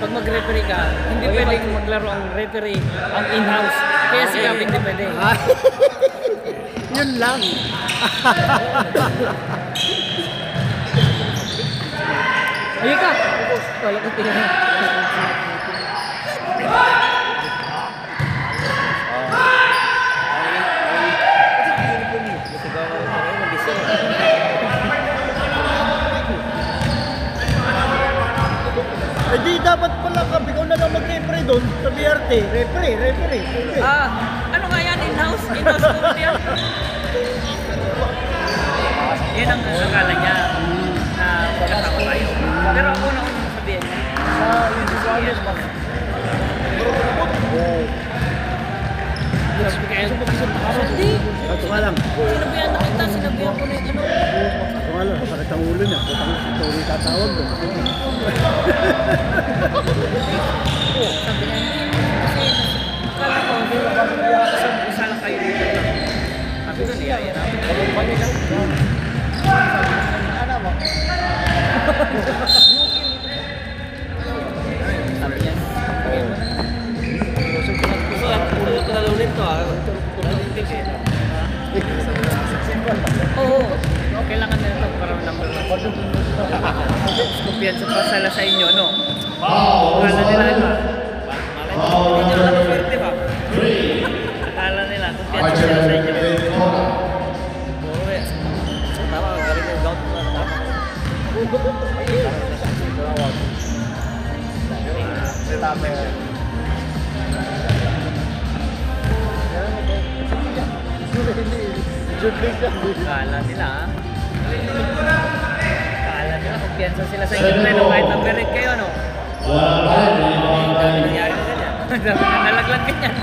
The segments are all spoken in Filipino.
pag mag-referee ka, hindi pwedeng maglaro ang referee, ang in-house. Kaya si Gab hindi pwede. Yun lang. Ayun ka! Kala ko tingnan. Eh di dapat pala ka, ikaw na lang mag-referee doon sa BRT. Referee. Ano nga yan? In-house? In-house court yan? Yan ang akala niya na magkasama tayo. Pero ako na unang sabihin niya. Sa Individuales ba? Hindi. Ito nga lang. Sinabihan na kita. Sinabihan ko na yung ano. Ito nga lang. Sakit ang ulo niya. Putang si Tony tatawag doon. Sabi niya, hindi. Kasi akala ko, isa lang kayo dito. Sabi ko, niyaya namin. Ano mo? Sabi niya, gusto ko na ulit to Oo, kailangan na ito para number 1. Kumpiyansa pa sila sa inyo, no? Akala nila ito. Hindi nyo lang swerte ba? Akala nila, kumpiyansa sila sa inyo. Tama, galing yung gout na tama. Kala nila kumpiyansa sila sa inyo pero kahit ang berit kayo no? Dami nangyari na ganyan. Dami na nalaglag ganyan.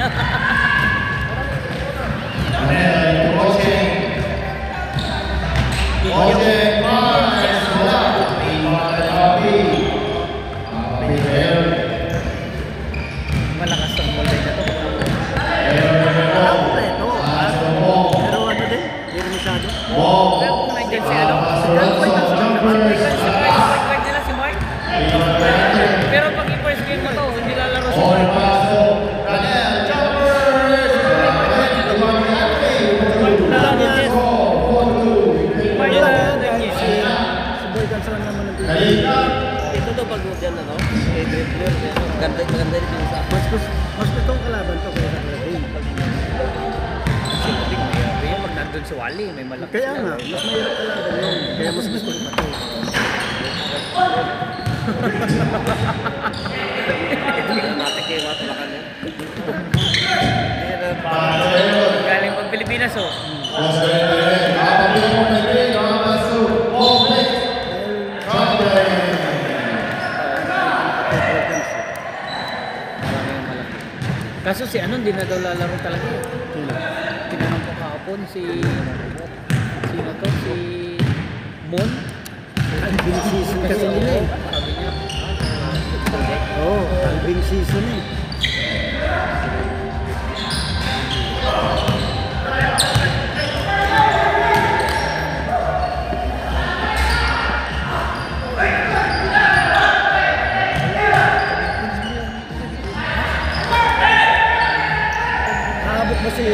Malakas ang mulay na to. Pero kung nandiyan si ano, nila si Mark. Pero pag i-first game mo to, hindi lalaro si Mark. Ito daw pag dyan ano, maganda rin yung sa Mas gustong kalaban to kaya sa pag nandun si Wally, may malaki. Kaya nga, mas mahirap kalaban yun. Kaya mas gusto ko ito. Matik kayo mga tulakan yan. Galing pag Pilipinas oh. Kaso si ano, hindi na daw lalaro talaga. Tinanong ko kahapon si Mon. Albing season kasi nila eh. Sabi niya, Oo, albing season eh. Naabot ba si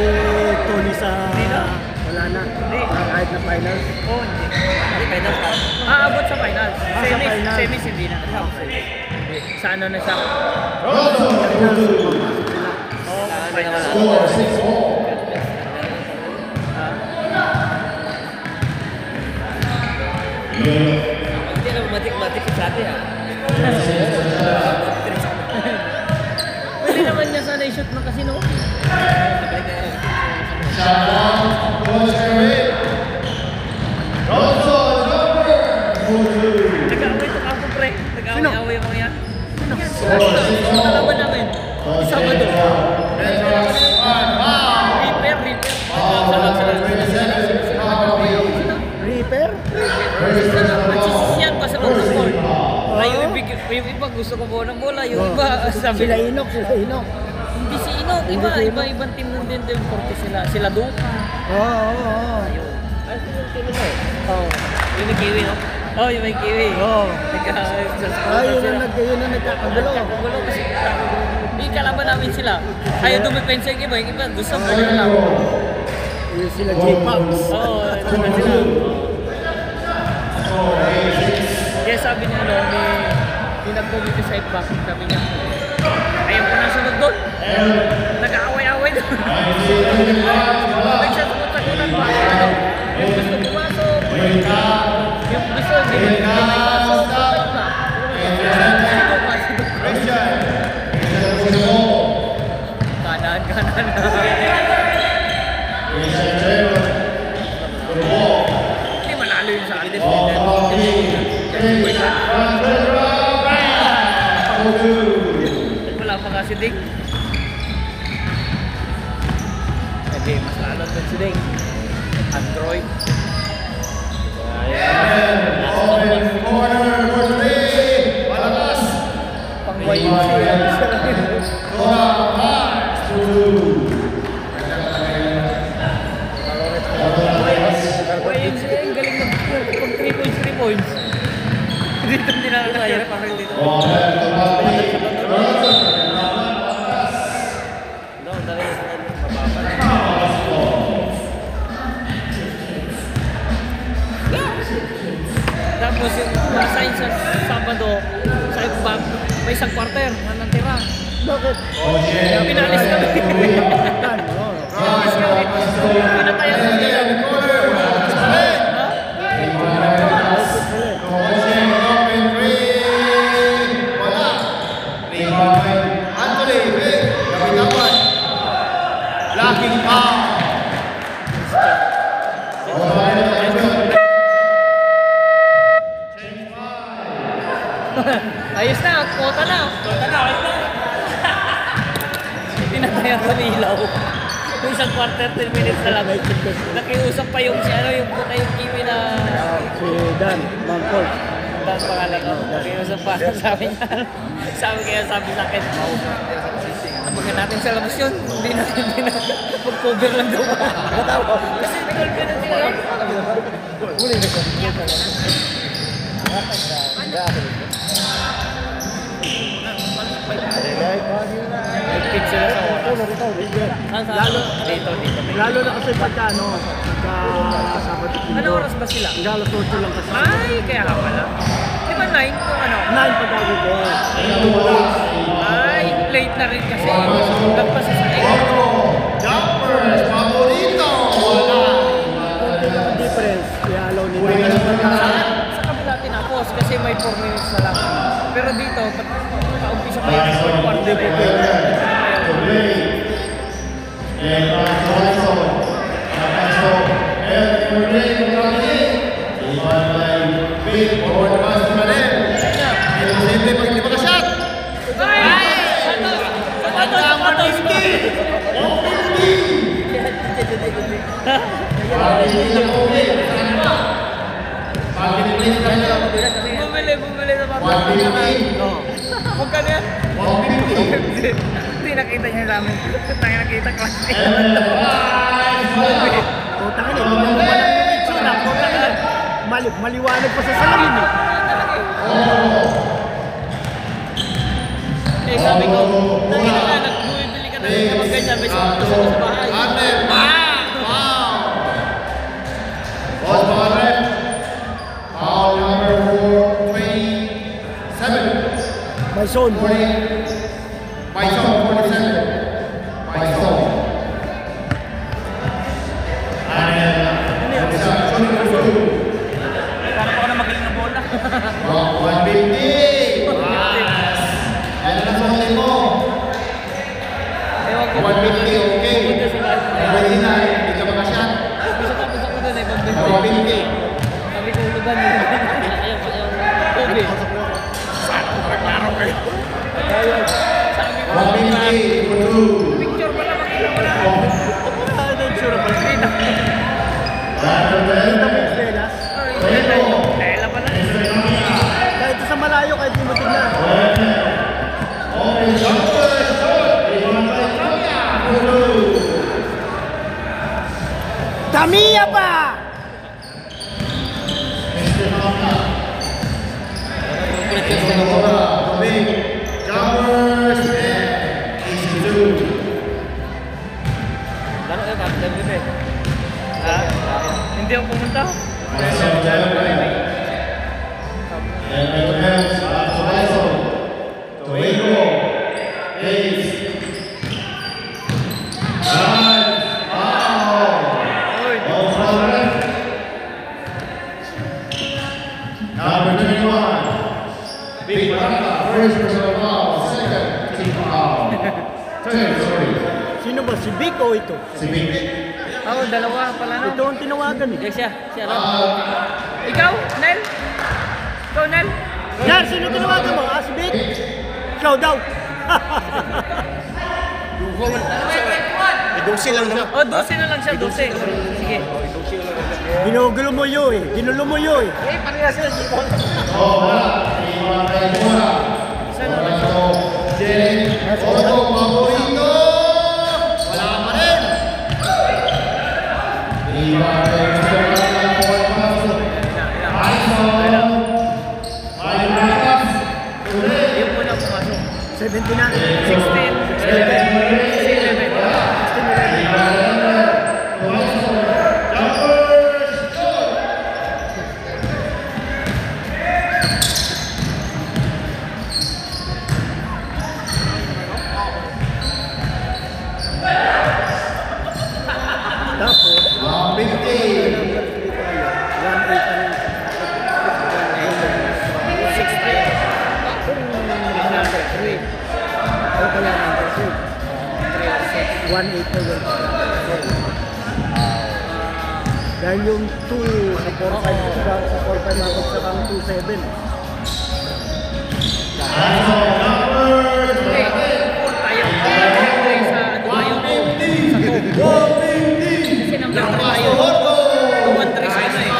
Tony sa... Wala na. Kahit na finals? oh hindi. Finals ka? Aabot sa finals. Finals. Semis hindi na. Sa ano na siya? Finals. Hindi na matik-matik sa atin ah. Pwede naman niya sana i-shoot ng casino. Nag-aaway ito ako pre. Nag-aaway ako yan. Sino kalaban namin? Sabado. Reaper? Magsisisyan pa sa loob ng court. Yung iba gusto ko po ng bola. Yung iba sabi Sila Inok. hindi si Inok. Iba-ibang team nun din. Porque sila Duka. Oo. Ayun. Ay, sino team mo eh? Oo. Yung ni Kiwi no? Oh, yung may kiwi. Oo. Nagka-sponsor Yun ang nagkakagulo. Nagkakagulo kasi hindi kalaban namin sila. Ayaw dumipensa yung iba. Yung iba gusto mo lang. Yun sila J-Pops. Oo, ito na sila. Kaya sabi niya, ano, may nag-committee sa iba. Sabi niya, ayaw ko nasunod doon. Nag-aaway-aaway doon. Nagsasagot-sagutan pa. Yung gusto pumasok. Yung gusto, hindi pumasok. Bakit ba? Kanan. Hindi manalo yun sa akin. Wala pa nga si Ding. Okay, mas lalo doon si Ding. Android. Pangwayin siya. Pangwayin siya. Ang galing mag 3 points. Dito hindi na nakakaya. Parang dito. Tapos yung sign sa Sabado, sa iba, may isang quarter na natira. Bakit? Pinalis kami. Pinalis kami. Pinatayan kami. Ayos na, kota na. Tinatayan ko ni Ilaw. Yung isang quarter, 10 minutes na lang. Nakiusap pa yung si ano, yung puta yung kiwi na... Si Dan, Mangkol. Dan pangalan ko. Nakiusap pa. Sabi niya, sabi sa akin, tabagan natin sa labas yun. Hindi na, mag-cover lang daw. Kasi nag-cover na sila. Uli na siya. Nag-pitch sila sa oras. Lalo na kasi pagka ano, pagka Sabado. Ano oras ba sila? Galas 8 lang kasi. Ay, kaya ka pala. Di ba 9 kung ano? 9 pag ako ko. Ay, late na rin kasi. Lagpas sa 8. Jumpers, paborito! Difference, kaya alaw nila. Sa kabila tinapos kasi may 4 minutes na lang. Pero dito, paumpisa pa yung quarter Bumili sa mga magkano yan? 150. Hindi nakita niya sa amin. Tayo nakita klase. Puta ka na, hindi mo wala yung itsura. Puta ka na. Maliwanag pa sa salamin eh. Eh sabi ko, nakita ka, bumibili ka na rin kapag ganyan. May sakto sa bahay. Foul number 427. May zone. By zone 47. By zone. Para pa ako na magaling na bola. 150. Yan ang zone mo. Ewan ko. 150, okay. Punta sila. Pwede na, hindi ka makashot. Bisa tapos ako doon eh, pambili. 150. Sabi ko, hulugan mo. Ayaw. Kobe. Sabi ko, 150. picture pala wala. Ano yung itsura pala? Kita. Kita mo yung Velas? Tela pala. Kahit sa malayo, kahit di mo tignan. Tamiya pa! hindi ako pumunta. And recommends Tobiaso, Toego, Hayes. Number 21, Big Baraka, first personal foul, second team foul. Sorry. Sino ba? Si Vic o ito? Si Big. Ako, dalawa pala no. Ito ang tinawagan eh. Siya lang. Ikaw, Nel? Ikaw, Nel? Yan, sino tinawagan mo? Si Vic? Ikaw daw. Idusi lang naman. Oh, 12 na lang siya, 12. Sige. Ginulumuyo eh. Ginulumuyo eh. Oh, wala. Iwan kay Mura. Isa na lang. Jen, Oto, paborito. Wala pa rin. Iwan kay Mura. Yung muna pumasok. 70 na. 16, 11. Tapos, 50. 1-8 na yun. Dahil yung 2 sa 4-5 sa 4-5 ako sa kang 2-7. Kasi number 1 tayo. 1-3 sa ano eh.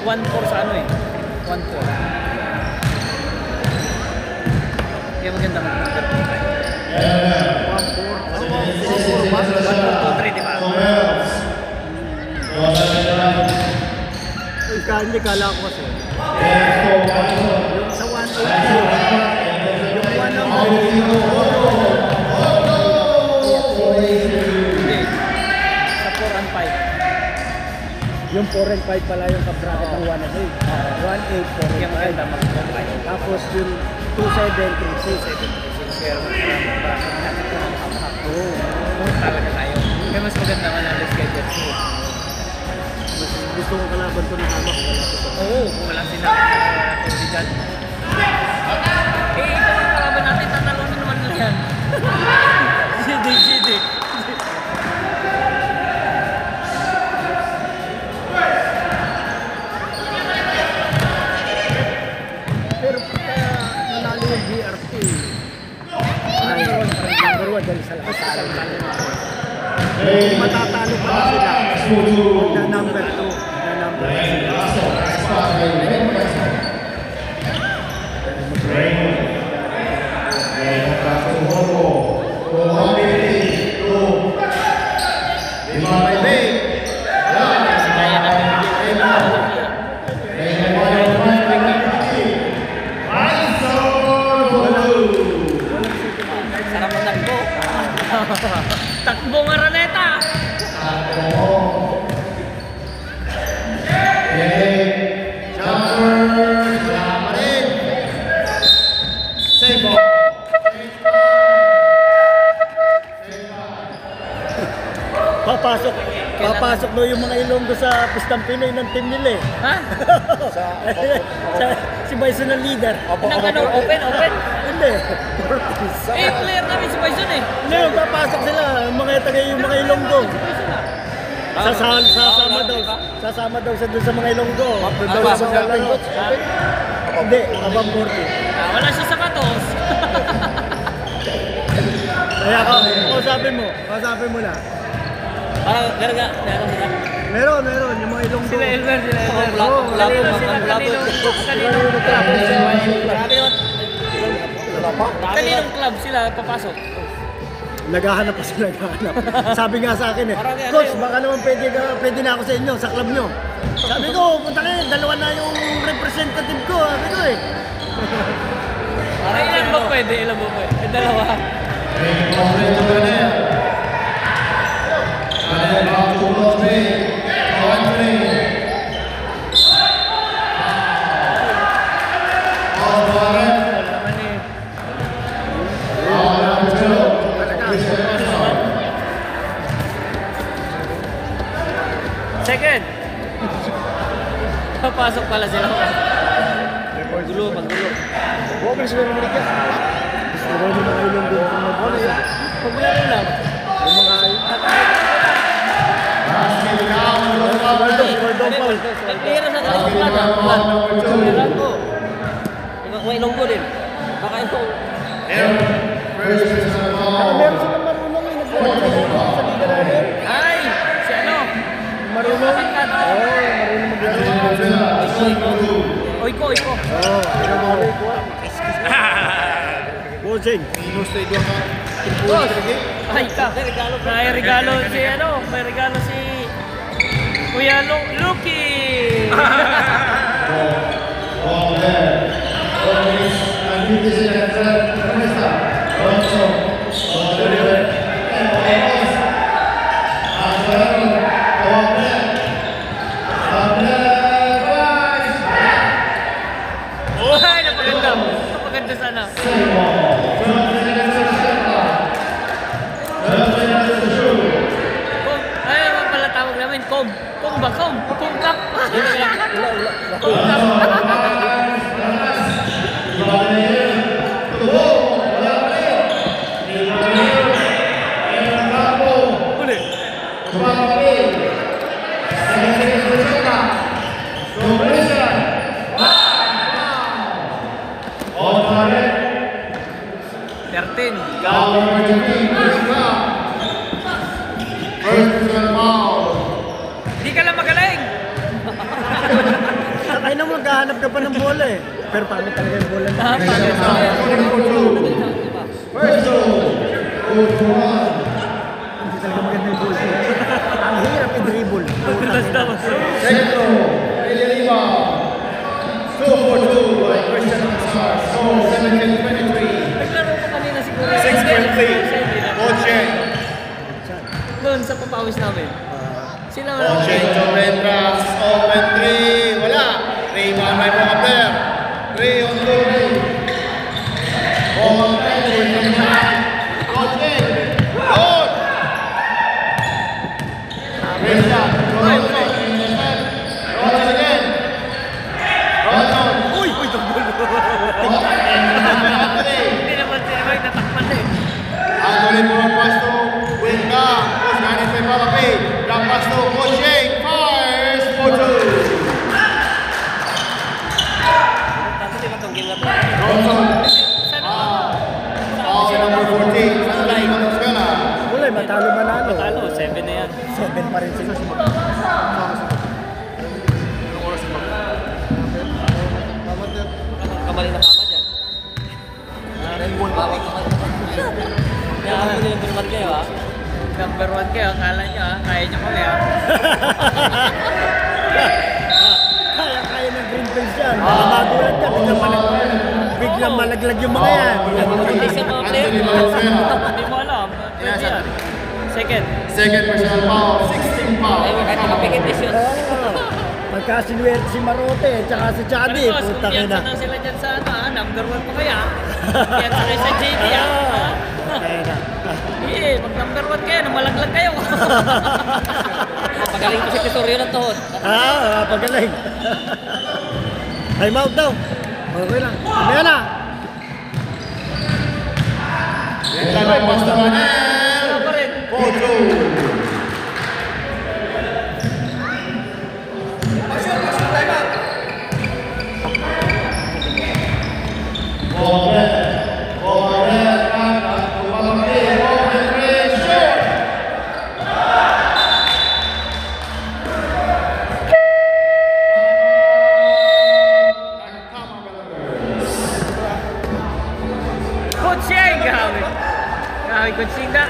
1-4 sa ano eh. 1-4. Kaya maganda mag-number 2 tayo. 1-4, 1-2-3, di ba? Hindi kala ko kasi. Yung sa 1-8, yung 1 ng Hindi. Sa 4 and 5. yung 4 and 5 pala yung kabracket ng 1 and 8. 1-8, 4 Kaya and maganda 5. mag-5. Tapos yung 2-7, 3-6. Pero Oo. talaga tayo. Kaya mas maganda man ang schedule. Mas gusto kong kalaban ko ng hama kung wala ko to. Oo, kung walang sinabi dyan. Ikaw ang kalaban natin, tatalunin naman nila yan. GD. Pero pagka nanalo yung BRT, ay number 1 dahil sa lakas. Matatalo pa na sila na number 2. Na number 2 sila. Sarap ng takbo. Takbo nga Raneta. Papasok no yung mga Ilonggo sa Pistang Pinoy ng team nila eh. Ha? Si Bison ang leader. Open? Hindi. Player namin si Bison eh. Hindi, papasok sila. Yung mga Ilonggo. Sasama daw sa doon sa mga Ilonggo. Hindi, abang 40. Wala siya sa katos. Kaya kausapin mo na. Meron, yung mga Ilonggo. Sila Elmer. Oo, Kaninong club sila papasok? Naghahanap pa sila, Sabi nga sa akin eh, Coach, baka naman pwede na ako sa inyo, sa club nyo. Sabi ko, punta kayo, dalawa na yung representative ko, sabi ko eh. Ilan ba pwede? Dalawa. Dahil back to Crosby. Anthony. Alvarez. Wala naman eh. Second. Papasok pala sila. Magulo, magulo. Huwag na siguro mga ka. Gusto ko yung mga ilong doon kung mag-bola yan. Pag wala rin lang. Yung mga Basket count. Gordon Paul. Nag-clear sa tayo ng plata. Clearan ko. May ilonggo din. Baka yung... First personal foul. Meron silang marunong yung nag-bola sa liga namin. Ay! Si ano? Marunong? Oo, marunong mag-bola. Oiko, oiko. Oo, ano mo rin ko? Bossing. Boss! Ay, ka. May regalo si ano? May regalo si... Kuya Lucky! Ball there. Andito sila sa Kamesta. Ronson. Ball there. Uy, napaganda. Napaganda sana. Kom, ay, ano pala tawag namin? Kom. Kom ba? Kom. Kom kap. Kom kap. Uli. Tertin. First personal foul. Hindi ka lang magaling. Ay na maghahanap ka pa ng bola eh. Pero pangit talaga yung bola na. First zone. 2-1. Hindi talaga maganda yung bola. Ang hirap i-dribble. Madulas daw. Second zone. Lima. 2-4-2 by Christian Nazar. Score 17-23. Naglaro ko kanina siguro. 6.3. Coaching. Doon sa papawis namin. Sila Coaching to Petras. Open 3. Wala. Rebound by mga player. 3 on 2. Ball Coaching. Good. Christian. Ronson. Ronson again. Ronson. Uy! Uy! Tumbol! Hindi naman sila may natakpan eh. Anthony Puro pass to Winka. Coach Ganis by Palapi. Drop pass to Coaching. Fires for 2. Tapos di ba itong game na to? Ronson. Sana? Foul number 14. Sanlay Valenzuela. Wala, matalo manalo. Talo, 7 na yan. 7 pa rin sila. Kamali na kama dyan. Bawang kamali. Kaya ako nila number 1 kayo ha. Number 1 kayo, akala nyo ha. Kaya nyo kami ha. Kaya ng Green Pills yan. Magulat ka. Biglang malaglag yung mga yan. Competition mga player. Anthony Valenzuela. Hindi mo alam. Pwede yan. Second. Second personal foul. 16 foul. Ay, kahit nakapikit isyon. Magkasinwerte si Marote, tsaka si Chadi. Pero boss, Putang kumpiyansa ina. na sila dyan sa ano ha. Number 1 pa kaya. Kumpiyansa kayo sa JD ha. Eh, pag number 1 kayo, malaglag kayo. Pagaling ko si Tesorio ng tuhod. Pagaling. Time out daw. Okay lang. Mamaya na. Yan lang ang pass to Manel. Wala pa rin. 4-2. Ball red. Ball red. Palapi. Open 3. Shoot. Kutsing! Grabe. Grabe, kutsing na.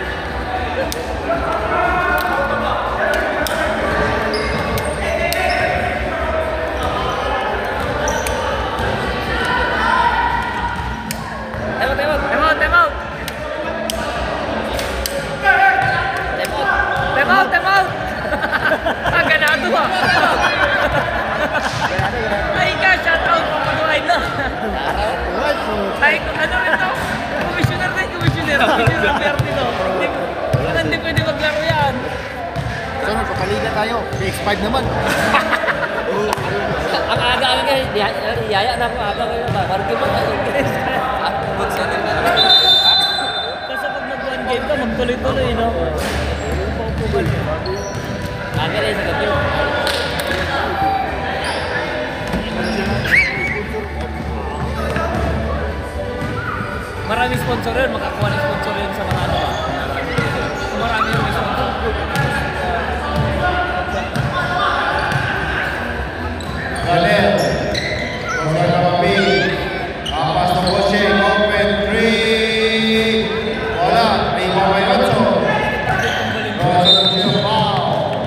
Time out, time out. Time out, time out. Time out, time out. Ay, ano ito? Commissioner na yung commissioner. Commissioner Berti to. Hindi pwede maglaro yan. So, nagpapaliga tayo. PX5 naman. Ang aga-aga kayo, yaya na ako aga kayo ba? Parang yung mga kasi pag nag-one game ka, magtuloy-tuloy, no? Aga rin sa gabi. Maraming sponsor yun, makakuha ng sponsor yun sa mga ano. Marami yung sponsor. Galel. Oscar Namapi. Papas na coaching. Open 3. Wala. Rebound by Ronzo. Ronzo to foul.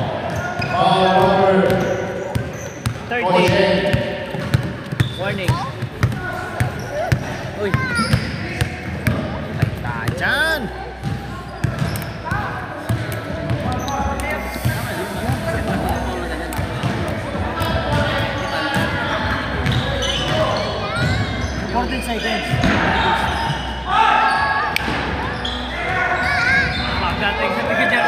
Foul over. 30. Warning. Uy. Dyan. Seconds. Pagdating sa tigil dyan.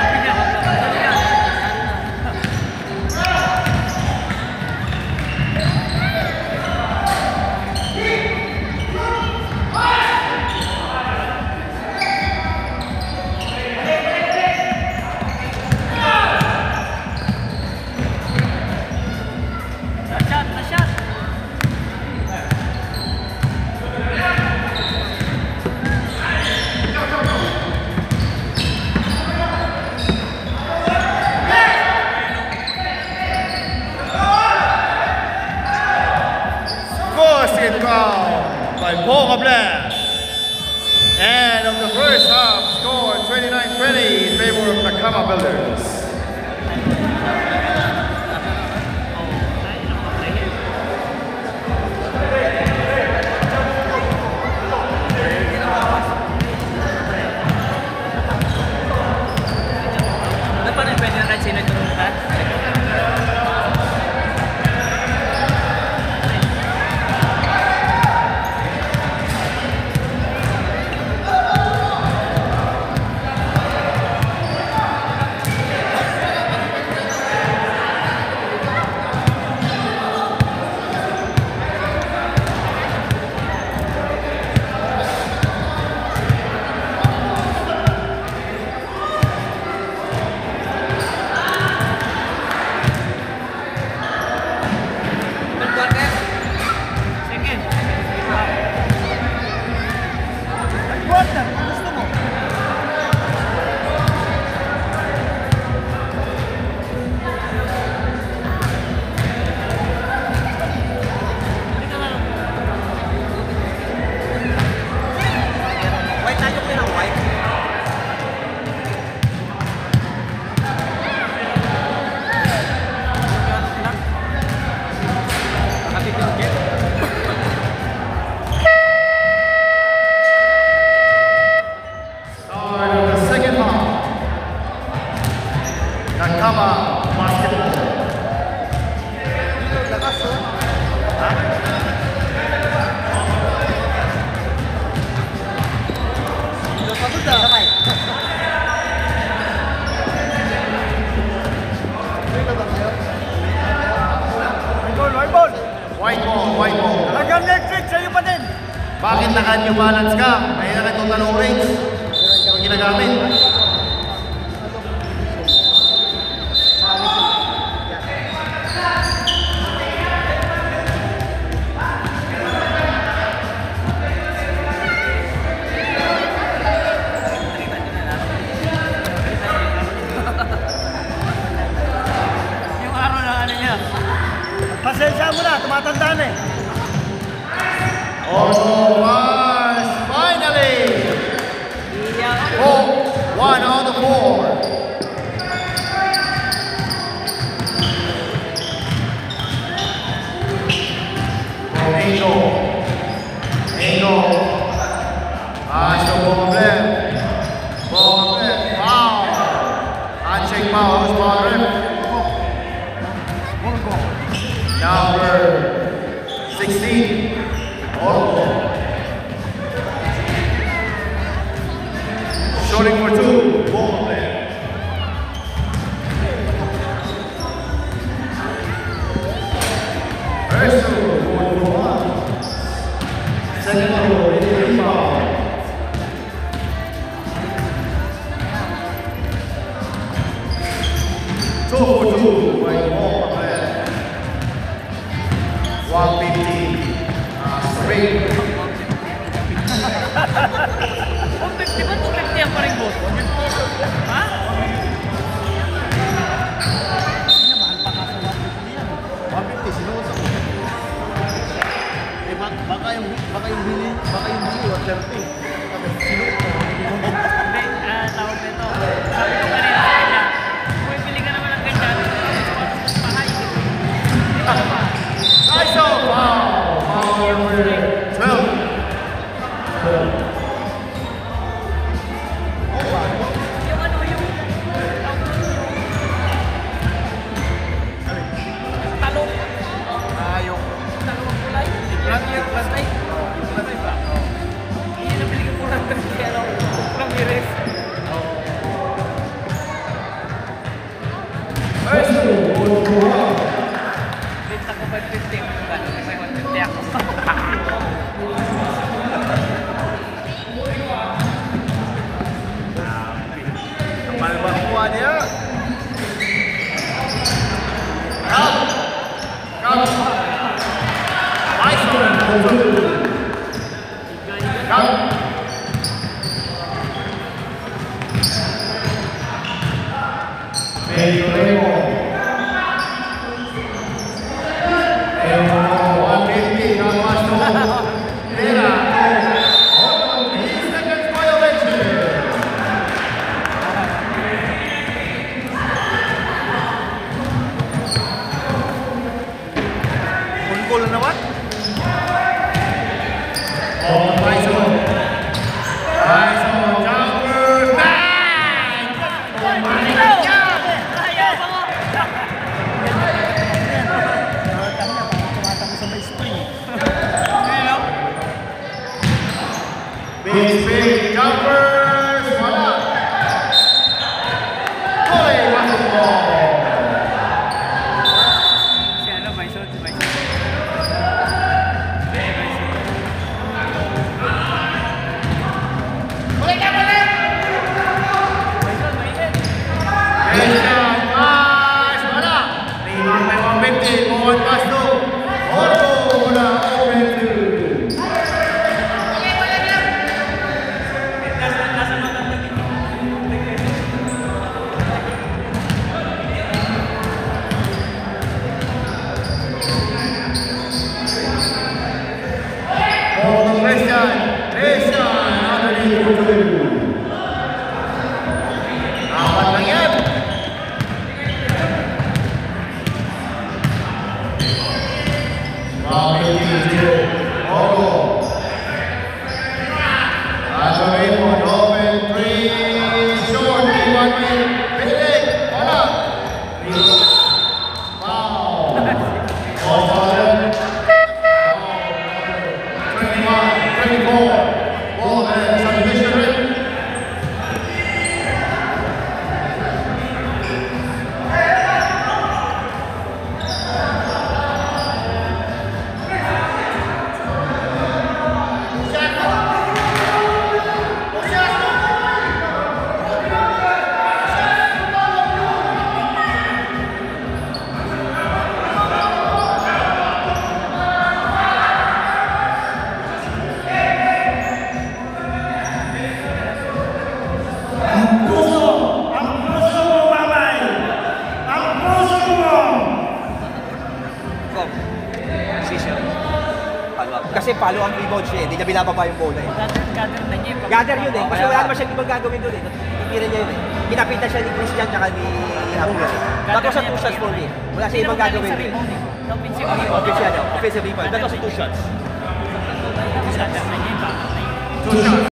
By Paul Gabler. And of the first half, score 29-20 in favor of Nakama Builders. Ano pa rin pwede na rin sinagulong ka? White ball. Hanggang next week, sa'yo pa din. Bakit naka-new balance ka? May naka-total range. Yung ginagamit. Yung araw na ano niya. Pasensya mo na, tumatanda na eh. Oh, Mars, finally! 4-1 150 ba? 250 ang paring boss? Ha? Mahal pa ka sa 150 yan. 150, sinuot ako. Eh, baka yung hili, 130. Sinuot ko. Hindi, tawag nito. Sabi ko kanina sa kanya, bumibili ka naman ng ganyan. Mas mahal. Di ba ba? Nice shot! Wow! Foul number 12. Yung ano, yung talong. Yung Talong ang kulay. Lang year plus ay. Hindi na bili ka po ng 30 ano. Lang years. Benta ko 550. May 150 ako. Kapal ba kuha niya? Up! Up! Nice one! Up! Medyo Remo. Remo, 150, not much to go. Pera. 3 seconds violation. Full naman. Oh, Tyson. Tyson, jumper, bang! Ayaw pa ko. Tumatang sa may spring. Big jumpers, wala. Hoy, basketball. Si ano, Bison, si Bison. Bison, mainit. Christian, nice, wala. Rebound by 150, forward pass to Orbo na open two. Oh, Christian, underneath for two. Apat lang yan. Wow, 18-0. Orbo. Ato Raymond, open three, short, D1 win, Philip, wala. Wow. All bottom. 21, 24. Ball and submission rate. Kasi follow ang rebound siya eh, hindi niya binababa yung bola eh. Gather na niya. Gather yun eh, kasi wala naman siyang ibang gagawin doon eh. Titira niya yun eh. Pinapitan siya ni Christian tsaka ni Hamlet. Tapos sa 2 shots for me. Wala siya ibang gagawin doon. Offensive rebound. That was 2 shots. Gather na niya. 2 shots.